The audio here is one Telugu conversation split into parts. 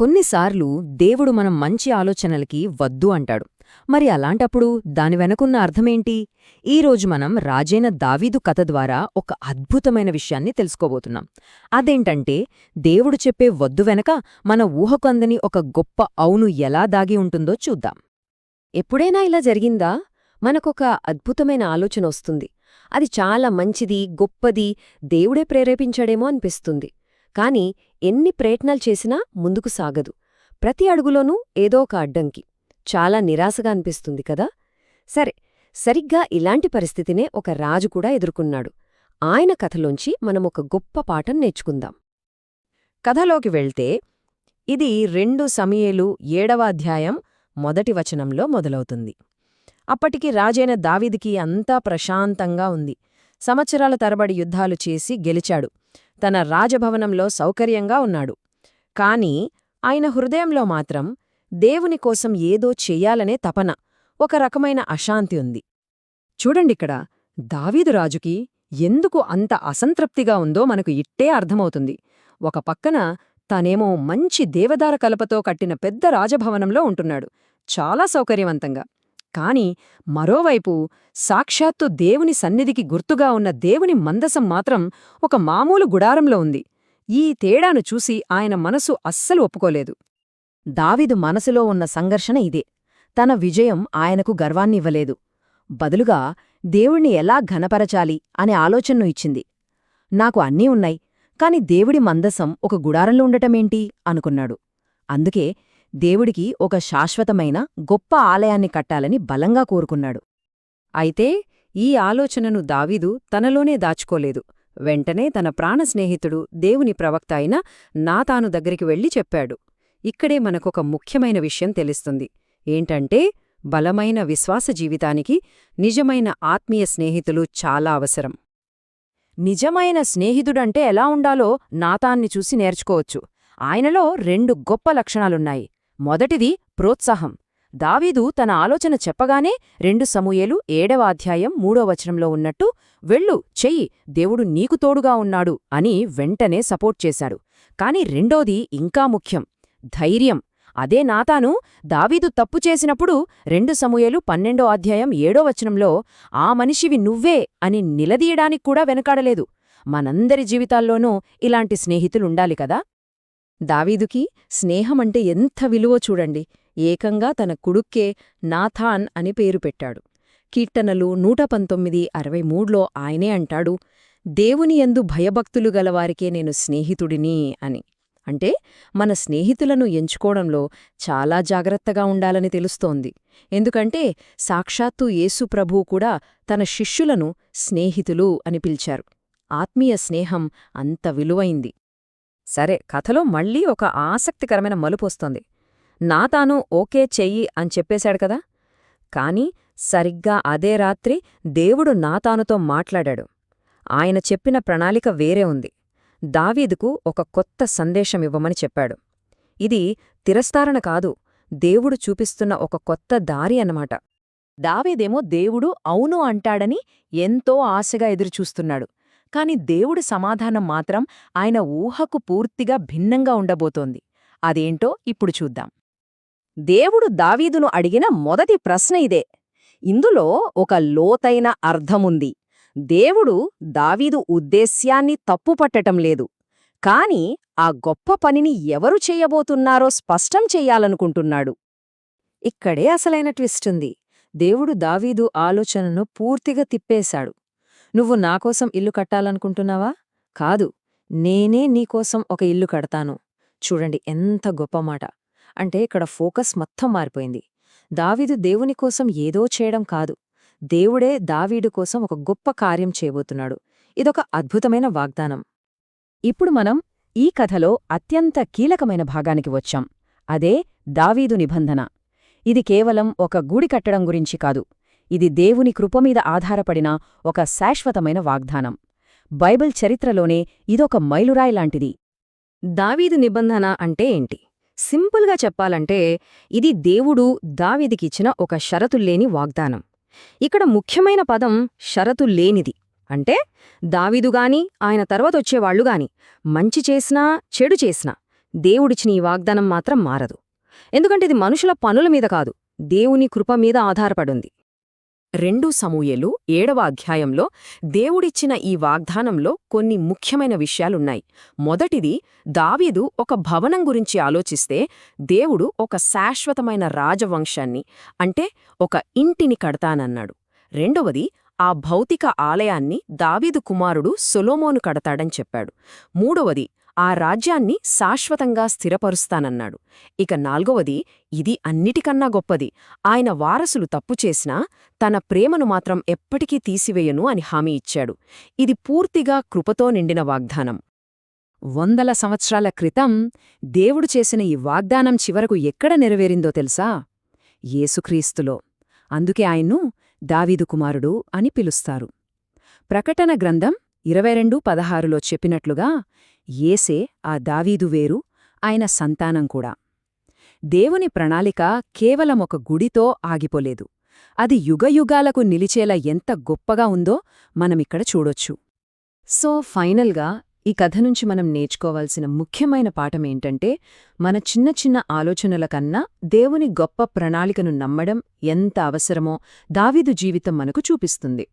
కొన్నిసార్లు దేవుడు మనం మంచి ఆలోచనలకి వద్దు అంటాడు. మరి అలాంటప్పుడు దాని వెనకున్న అర్థమేంటి? ఈరోజు మనం రాజైన దావీదు కథ ద్వారా ఒక అద్భుతమైన విషయాన్ని తెలుసుకోబోతున్నాం. అదేంటంటే, దేవుడు చెప్పే వద్దు వెనక మన ఊహకు అందని ఒక గొప్ప అవును ఎలా దాగి ఉంటుందో చూద్దాం. ఎప్పుడైనా ఇలా జరిగిందా? మనకొక అద్భుతమైన ఆలోచన వస్తుంది. అది చాలా మంచిది, గొప్పది, దేవుడే ప్రేరేపించాడేమో అనిపిస్తుంది. కాని ఎన్ని ప్రయత్నాలు చేసినా ముందుకు సాగదు. ప్రతి అడుగులోనూ ఏదో ఒక అడ్డంకి. చాలా నిరాశగా అనిపిస్తుంది కదా? సరిగ్గా ఇలాంటి పరిస్థితినే ఒక రాజు కూడా ఎదుర్కొన్నాడు. ఆయన కథలోంచి మనమొక గొప్ప పాఠం నేర్చుకుందాం. కథలోకి వెళ్తే, ఇది 2 సమూయేలు 7వ అధ్యాయం 1 వచనంలో మొదలవుతుంది. అప్పటికి రాజైన దావీదుకి అంతా ప్రశాంతంగా ఉంది. సంవత్సరాల తరబడి యుద్ధాలు చేసి గెలిచాడు. తన రాజభవనంలో సౌకర్యంగా ఉన్నాడు. కాని ఆయన హృదయంలో మాత్రం దేవుని కోసం ఏదో చెయ్యాలనే తపన, ఒక రకమైన అశాంతి ఉంది. చూడండిక్కడ, దావీదు రాజుకి ఎందుకు అంత అసంతృప్తిగా ఉందో మనకు ఇట్టే అర్థమవుతుంది. ఒక పక్కన తానేమో మంచి దేవదార కలపతో కట్టిన పెద్ద రాజభవనంలో ఉంటున్నాడు, చాలా సౌకర్యవంతంగా. కాని మరోవైపు సాక్షాత్తు దేవుని సన్నిధికి గుర్తుగా ఉన్న దేవుని మందసం మాత్రం ఒక మామూలు గుడారంలో ఉంది. ఈ తేడాను చూసి ఆయన మనసు అస్సలు ఒప్పుకోలేదు. దావీదు మనసులో ఉన్న సంఘర్షణ ఇదే. తన విజయం ఆయనకు గర్వాన్నివ్వలేదు. బదులుగా దేవుణ్ణి ఎలా ఘనపరచాలి అనే ఆలోచనను ఇచ్చింది. నాకు అన్నీ ఉన్నాయి, కాని దేవుడి మందసం ఒక గుడారంలో ఉండటమేంటి అనుకున్నాడు. అందుకే దేవుడికి ఒక శాశ్వతమైన గొప్ప ఆలయాన్ని కట్టాలని బలంగా కోరుకున్నాడు. అయితే ఈ ఆలోచనను దావీదు తనలోనే దాచుకోలేదు. వెంటనే తన ప్రాణస్నేహితుడు దేవుని ప్రవక్త అయిన నాతాను దగ్గరికి వెళ్లి చెప్పాడు. ఇక్కడే మనకొక ముఖ్యమైన విషయం తెలుస్తుంది. ఏంటంటే, బలమైన విశ్వాస జీవితానికి నిజమైన ఆత్మీయ స్నేహితులు చాలా అవసరం. నిజమైన స్నేహితుడంటే ఎలా ఉండాలో నాతాన్ని చూసి నేర్చుకోవచ్చు. ఆయనలో 2 గొప్ప లక్షణాలున్నాయి. మొదటిది ప్రోత్సాహం. దావీదు తన ఆలోచన చెప్పగానే 2 సమూయేలు 7వ అధ్యాయం 3వ వచనంలో ఉన్నట్టు, వెళ్ళు, చెయ్యి, దేవుడు నీకు తోడుగా ఉన్నాడు అని వెంటనే సపోర్ట్ చేశాడు. కాని రెండోది ఇంకా ముఖ్యం, ధైర్యం. అదే నాతాను దావీదు తప్పు చేసినప్పుడు 2 సమూయేలు 12వ అధ్యాయం 7వ వచనంలో, ఆ మనిషివి నువ్వే అని నిలదీయడానికి కూడా వెనకాడలేదు. మనందరి జీవితాల్లోనూ ఇలాంటి స్నేహితులుండాలి కదా. దావీదుకి స్నేహమంటే ఎంత విలువో చూడండి. ఏకంగా తన కుడుక్కే నాథాన్ అని పేరు పెట్టాడు. కీర్తనలు 119:63లో ఆయనే అంటాడు, దేవుని యందు భయభక్తులు గలవారికే నేను స్నేహితుడిని అని. అంటే మన స్నేహితులను ఎంచుకోవడంలో చాలా జాగ్రత్తగా ఉండాలని తెలుస్తోంది. ఎందుకంటే సాక్షాత్తు యేసు ప్రభువు కూడా తన శిష్యులను స్నేహితులు అని పిలిచారు. ఆత్మీయ స్నేహం అంత విలువైంది. సరే, కథలో మళ్ళీ ఒక ఆసక్తికరమైన మలుపొస్తోంది. నాతాను ఓకే చెయ్యి అని చెప్పేశాడు కదా. కాని సరిగ్గా అదే రాత్రి దేవుడు నాతానుతో మాట్లాడాడు. ఆయన చెప్పిన ప్రణాళిక వేరే ఉంది. దావీదుకు ఒక కొత్త సందేశమివ్వమని చెప్పాడు. ఇది తిరస్కారణ కాదు, దేవుడు చూపిస్తున్న ఒక కొత్త దారి అన్నమాట. దావీదేమో దేవుడు అవును అంటాడని ఎంతో ఆశగా ఎదురుచూస్తున్నాడు. కాని దేవుడి సమాధానం మాత్రం ఆయన ఊహకు పూర్తిగా భిన్నంగా ఉండబోతోంది. అదేంటో ఇప్పుడు చూద్దాం. దేవుడు దావీదును అడిగిన మొదటి ప్రశ్న ఇదే. ఇందులో ఒక లోతైన అర్థముంది. దేవుడు దావీదు ఉద్దేశ్యాన్ని తప్పుపట్టటం లేదు, కాని ఆ గొప్ప పనిని ఎవరు చెయ్యబోతున్నారో స్పష్టం చెయ్యాలనుకుంటున్నాడు. ఇక్కడే అసలైన ట్విస్టుంది. దేవుడు దావీదు ఆలోచనను పూర్తిగా తిప్పేశాడు. నువ్వు నాకోసం ఇల్లు కట్టాలనుకుంటున్నావా? కాదు, నేనే నీకోసం ఒక ఇల్లు కడతాను. చూడండి ఎంత గొప్ప మాట. అంటే ఇక్కడ ఫోకస్ మొత్తం మారిపోయింది. దావీదు దేవుని కోసం ఏదో చేయడం కాదు, దేవుడే దావీదు కోసం ఒక గొప్ప కార్యం చేయబోతున్నాడు. ఇదొక అద్భుతమైన వాగ్దానం. ఇప్పుడు మనం ఈ కథలో అత్యంత కీలకమైన భాగానికి వచ్చాం. అదే దావీదు నిబంధన. ఇది కేవలం ఒక గూడి కట్టడం గురించి కాదు. ఇది దేవుని కృపమీద ఆధారపడిన ఒక శాశ్వతమైన వాగ్దానం. బైబిల్ చరిత్రలోనే ఇదొక మైలురాయిలాంటిది. దావీదు నిబంధన అంటే ఏంటి? సింపుల్గా చెప్పాలంటే, ఇది దేవుడు దావీదుకిచ్చిన ఒక షరతుల్లేని వాగ్దానం. ఇక్కడ ముఖ్యమైన పదం షరతుల్లేనిది. అంటే దావీదుగాని ఆయన తర్వాతొచ్చేవాళ్లుగాని మంచి చేసినా చెడు చేసినా దేవుడిచ్చిన ఈ వాగ్దానం మాత్రం మారదు. ఎందుకంటే ఇది మనుషుల పనుల మీద కాదు, దేవుని కృప మీద ఆధారపడుంది. 2 సమూయేలు 7వ అధ్యాయంలో దేవుడిచ్చిన ఈ వాగ్దానంలో కొన్ని ముఖ్యమైన విషయాలున్నాయి. మొదటిది, దావీదు ఒక భవనం గురించి ఆలోచిస్తే దేవుడు ఒక శాశ్వతమైన రాజవంశాన్ని, అంటే ఒక ఇంటిని కడతానన్నాడు. రెండవది, ఆ భౌతిక ఆలయాన్ని దావీదు కుమారుడు సొలొమోను కడతాడని చెప్పాడు. మూడవది, ఆ రాజ్యాన్ని శాశ్వతంగా స్థిరపరుస్తానన్నాడు. ఇక నాల్గవది, ఇది అన్నిటికన్నా గొప్పది, ఆయన వారసులు తప్పు చేసినా తన ప్రేమను మాత్రం ఎప్పటికీ తీసివేయను అని హామీ ఇచ్చాడు. ఇది పూర్తిగా కృపతో నిండిన వాగ్దానం. 100 సంవత్సరాల క్రితం దేవుడు చేసిన ఈ వాగ్దానం చివరకు ఎక్కడ నెరవేరిందో తెలుసా? యేసుక్రీస్తులో. అందుకే ఆయన్ను దావీదు కుమారుడు అని పిలుస్తారు. ప్రకటన గ్రంథం 22:16లో చెప్పినట్లుగా యేసే ఆ దావీదు వేరు, ఆయన సంతానం కూడా. దేవుని ప్రణాళిక కేవలం ఒక గుడితో ఆగిపోలేదు. అది యుగయుగాలకు నిలిచేలా ఎంత గొప్పగా ఉందో మనమిక్కడ చూడొచ్చు. సో ఫైనల్గా ఈ కథ నుంచి మనం నేర్చుకోవాల్సిన ముఖ్యమైన పాఠమేంటంటే, మన చిన్న చిన్న ఆలోచనల కన్నా దేవుని గొప్ప ప్రణాళికను నమ్మడం ఎంత అవసరమో దావీదు జీవితం మనకు చూపిస్తుంది.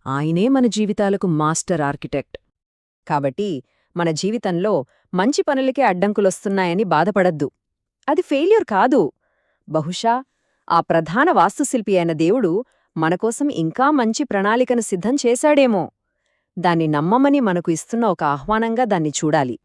ఆయనే మన జీవితాలకు మాస్టర్ ఆర్కిటెక్ట్. కాబట్టి మన జీవితంలో మంచి పనులకే అడ్డంకులొస్తున్నాయని బాధపడద్దు. అది ఫెయిల్యూర్ కాదు. బహుశా ఆ ప్రధాన వాస్తుశిల్పి అయిన దేవుడు మనకోసం ఇంకా మంచి ప్రణాళికను సిద్ధం చేశాడేమో. దాన్ని నమ్మమని మనకు ఇస్తున్న ఒక ఆహ్వానంగా దాన్ని చూడాలి.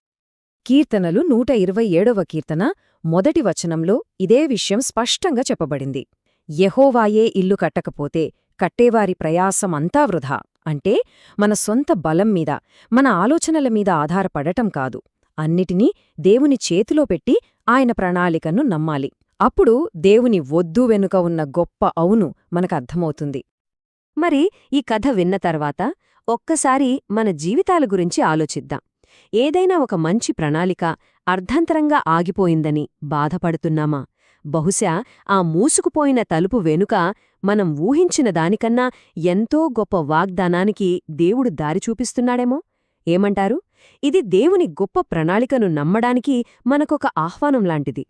కీర్తనలు 127వ కీర్తన మొదటి వచనంలో ఇదే విషయం స్పష్టంగా చెప్పబడింది. యెహోవాయే ఇల్లు కట్టకపోతే కట్టేవారి ప్రయాసమంతా వృధా. అంటే మన సొంత బలం మీద, మన ఆలోచనల మీద ఆధారపడటం కాదు, అన్నిటినీ దేవుని చేతిలో పెట్టి ఆయన ప్రణాళికను నమ్మాలి. అప్పుడు దేవుని ఒద్దు వెనుక ఉన్న గొప్ప అవును మనకర్థమవుతుంది. మరి ఈ కథ విన్న తర్వాత ఒక్కసారి మన జీవితాల గురించి ఆలోచిద్దాం. ఏదైనా ఒక మంచి ప్రణాళిక అర్ధంతరంగా ఆగిపోయిందని బాధపడుతున్నామా? బహుశా ఆ మూసుకుపోయిన తలుపు వెనుక మనం ఊహించిన దానికన్నా ఎంతో గొప్ప వాగ్దానానికి దేవుడు దారి చూపిస్తున్నాడేమో? ఏమంటారు? ఇది దేవుని గొప్ప ప్రణాళికను నమ్మడానికి మనకొక ఆహ్వానం లాంటిది.